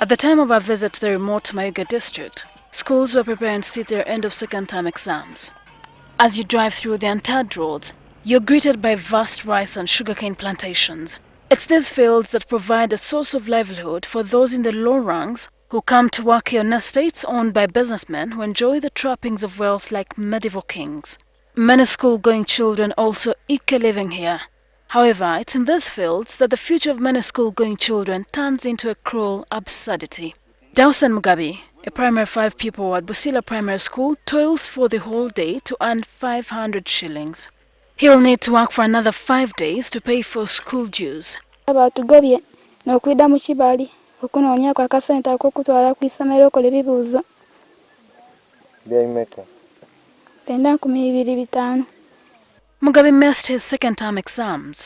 At the time of our visit to the remote Mayuge district, schools were preparing to sit their end of second term exams. As you drive through the untarred roads, you're greeted by vast rice and sugarcane plantations. It's these fields that provide a source of livelihood for those in the low ranks who come to work here on estates owned by businessmen who enjoy the trappings of wealth like medieval kings. Many school-going children also eke a living here. However, it's in these fields that the future of many school-going children turns into a cruel absurdity. Dawson Mugabe, a primary 5 pupil at Busila Primary School, toils for the whole day to earn 500 shillings. He'll need to work for another 5 days to pay for school dues. Abatugobye n'okwida mu kibali okunoonya ku akasente ak'okutwala ku isomero okola ebibuuzo. Byayimeka. Tenda ku 2,500. Mugabe missed his second-term exams.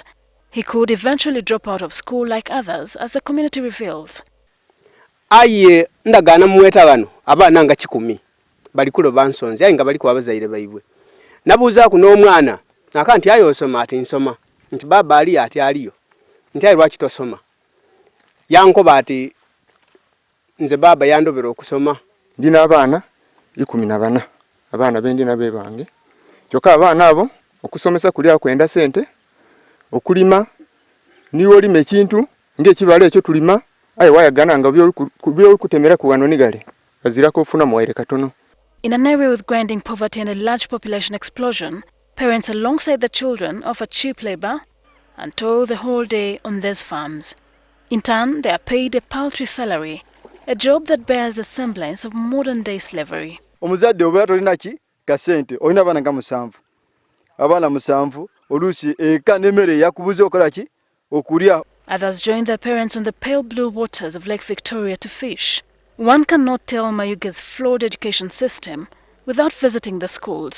He could eventually drop out of school like others, as the community reveals. Aye ndagana mweta bano abaana nga 10 bali kulo bansonzi aye nga bali kwa bazaire baibwe. Nabuuza ku n'omwana naka nti ayo osoma ati nsoma nti baba ali ati aliyo nti ayi lwaki tosoma yankoba ati nze baba yandobera okusoma. Ndina abaana 14 abaana bendina bebange kyokka abaana abo okusomesa kulya kwenda sente okulima niwo lima ekintu ng'ekibalo ekyo tulima aye wayagana nga byo kutemera ku wano nigale bazira kufuna muwaire katono. In an area with grinding poverty and a large population explosion, parents alongside the children offer cheap labor and toil the whole day on these farms. In turn, they are paid a paltry salary, a job that bears the semblance of modern-day slavery. Omuzadde oba tolina ki kasente olina abaana nga 7 abaana 7 oluusi eka n'emmere yakubuza okola ki okulya. Others join their parents on the pale blue waters of Lake Victoria to fish. One cannot tell Mayuge's flawed education system without visiting the schools.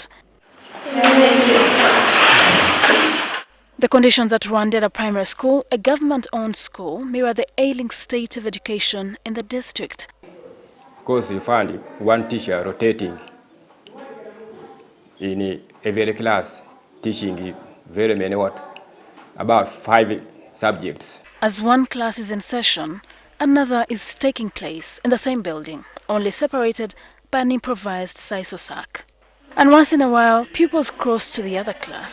The conditions at Rwandera Primary School, a government-owned school, mirror the ailing state of education in the district. Because you find one teacher rotating in every class, teaching very many about 5 subjects. As one class is in session, another is taking place in the same building, only separated by an improvised sisosak. And once in a while, pupils cross to the other class.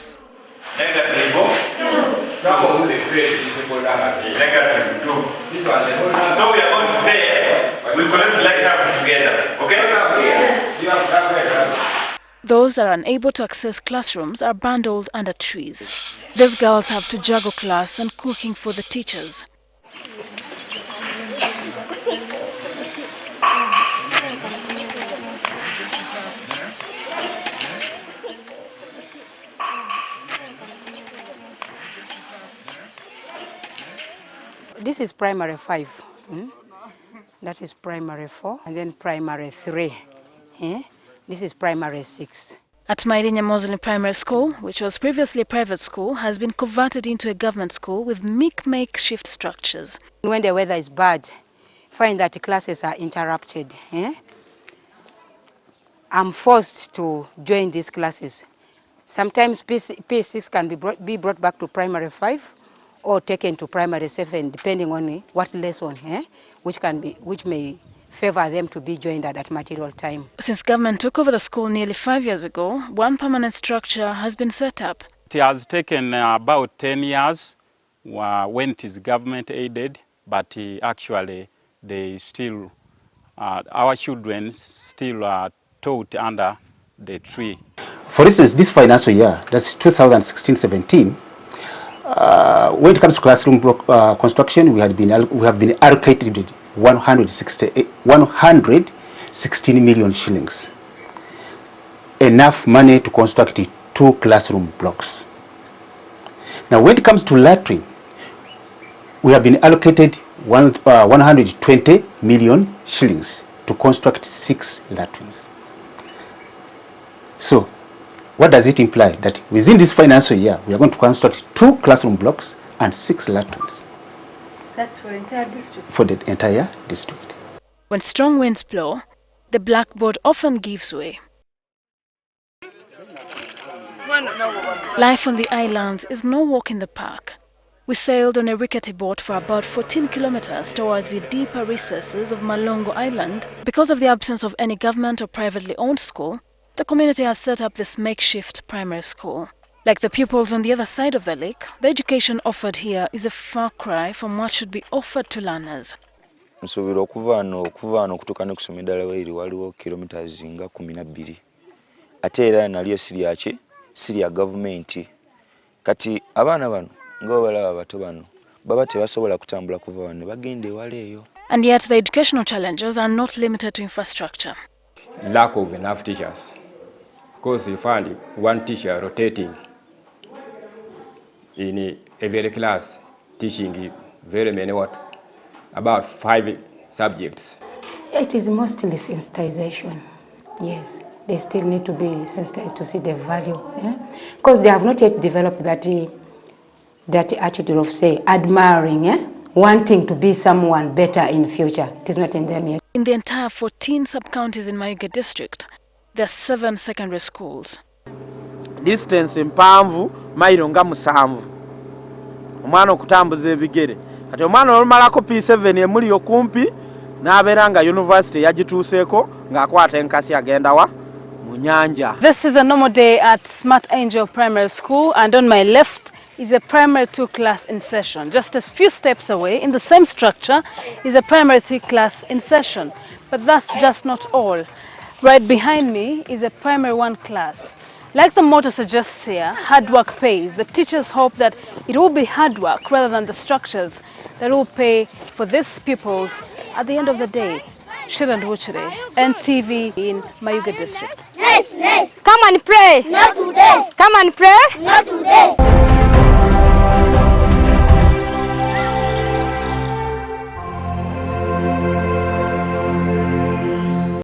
Those that are unable to access classrooms are bundled under trees. These girls have to juggle class and cooking for the teachers. This is primary 5. That is primary 4, and then primary 3. This is primary 6. At Mairinya Muslim Primary School, which was previously a private school, has been converted into a government school with makeshift structures. When the weather is bad, find that the classes are interrupted. I'm forced to join these classes. Sometimes P6 can be brought back to primary 5 or taken to primary 7, depending on what lesson, which may favor them to be joined at that material time. Since government took over the school nearly 5 years ago, one permanent structure has been set up. It has taken about 10 years when it is government aided, but actually they still, our children still are taught under the tree. For instance, this financial year, that's 2016-17, when it comes to classroom block construction, we have been allocated 116 million shillings, enough money to construct 2 classroom blocks. Now, when it comes to latrine, we have been allocated 120 million shillings to construct 6 latrines. So, what does it imply? That within this financial year, we are going to construct 2 classroom blocks and 6 latrines. That's for the entire district? For the entire district. When strong winds blow, the blackboard often gives way. Life on the islands is no walk in the park. We sailed on a rickety boat for about 14 kilometers towards the deeper recesses of Malongo Island. Because of the absence of any government or privately owned school, the community has set up this makeshift primary school. Like the pupils on the other side of the lake, the education offered here is a far cry from what should be offered to learners. Nsuubira okuva wano okutuuka ne kusoma eddala wairi waliwo kilometers nga 12. Ate era nalyo sirya gavumenti. Kati abaana bano nga balaba abato bano baba tebasobola kutambula kuva wano bagende ewala eyo. And yet the educational challenges are not limited to infrastructure. Lack of enough teachers. Because you find one teacher rotating in every class, teaching very many about 5 subjects. It is mostly sensitization. Yes, they still need to be sensitized to see the value. Because they have not yet developed that attitude of, say, admiring, wanting to be someone better in future. It is not in them yet. In the entire 14 sub-counties in Mayuge district, there are 7 secondary schools. Distance mpanvu mailo nga 7. Omwana okutambuza ebigere. Kati omwana olumalako P7 emuli okumpi n'abeera nga university yagituuseeko ng'akwata enkasi agenda wa mu nyanja. This is a normal day at Smart Angel Primary School, and on my left is a primary 2 class in session. Just a few steps away, in the same structure, is a primary 3 class in session. But that's just not all. Right behind me is a primary 1 class. Like the motto suggests here, hard work pays. The teachers hope that it will be hard work rather than the structures that will pay for these pupils at the end of the day. Shiran Wuchere, NTV in Mayuge district. Yes, yes. Come and pray. Not today. Come and pray. Not today.